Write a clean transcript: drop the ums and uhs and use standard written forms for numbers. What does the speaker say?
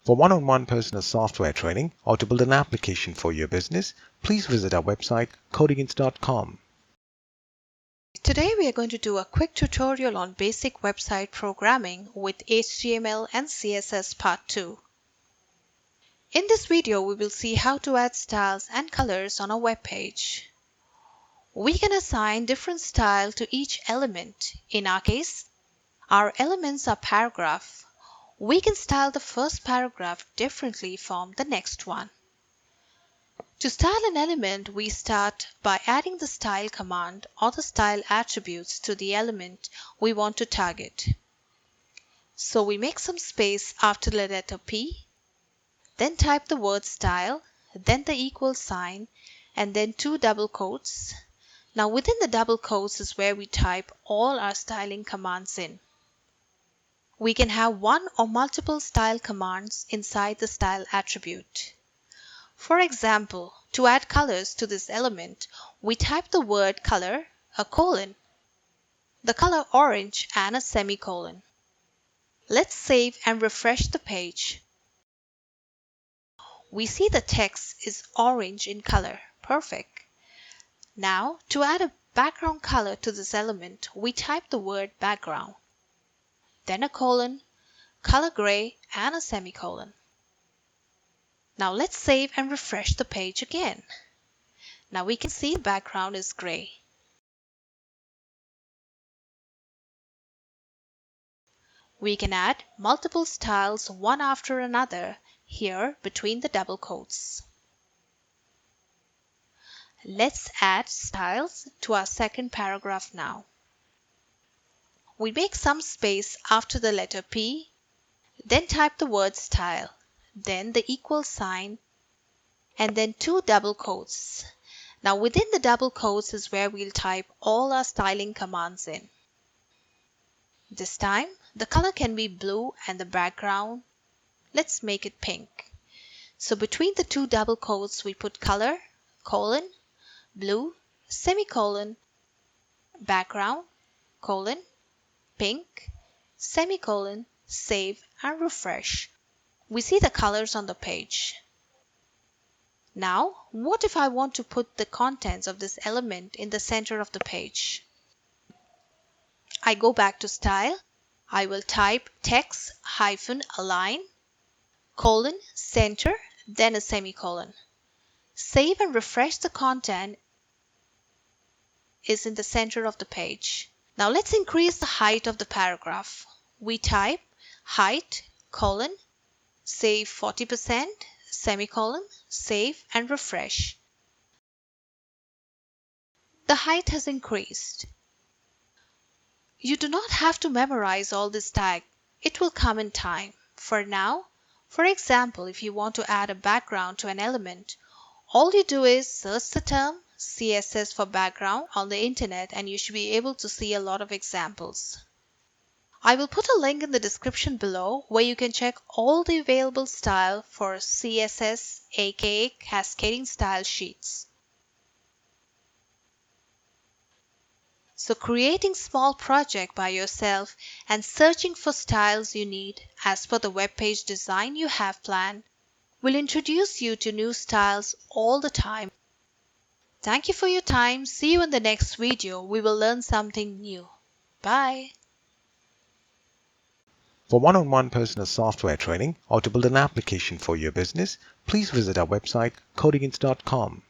For one-on-one personal software training or to build an application for your business, please visit our website codingins.com. Today we are going to do a quick tutorial on basic website programming with HTML and CSS Part 2. In this video, we will see how to add styles and colors on a web page. We can assign different style to each element. In our case, our elements are paragraph. We can style the first paragraph differently from the next one. To style an element, we start by adding the style command or the style attributes to the element we want to target. So we make some space after the letter P, then type the word style, then the equal sign, and then 2 double quotes. Now within the double quotes is where we type all our styling commands in. We can have one or multiple style commands inside the style attribute. For example, to add colors to this element, we type the word color, a colon, the color orange, and a semicolon. Let's save and refresh the page. We see the text is orange in color. Perfect. Now, to add a background color to this element, we type the word background, then a colon, color gray, and a semicolon. Now let's save and refresh the page again. Now we can see the background is gray. We can add multiple styles one after another here between the double quotes. Let's add styles to our second paragraph now. We make some space after the letter P, then type the word style, then the equal sign, and then 2 double quotes. Now within the double quotes is where we'll type all our styling commands in. This time, the color can be blue and the background, let's make it pink. So between the 2 double quotes, we put color, colon, blue, semicolon, background, colon, pink, semicolon, save and refresh. We see the colors on the page. Now, what if I want to put the contents of this element in the center of the page? I go back to style. I will type text-align, colon, center, then a semicolon. Save and refresh. The content is in the center of the page. Now let's increase the height of the paragraph. We type height, colon, save 40%, semicolon, save and refresh. The height has increased. You do not have to memorize all this tag. It will come in time. For now, for example, if you want to add a background to an element, all you do is search the term CSS for background on the internet and you should be able to see a lot of examples. I will put a link in the description below where you can check all the available style for CSS, aka cascading style sheets. So creating small project by yourself and searching for styles you need as per the web page design you have planned will introduce you to new styles all the time. Thank you for your time. See you in the next video. We will learn something new. Bye. For one-on-one personal software training or to build an application for your business, please visit our website codingins.com.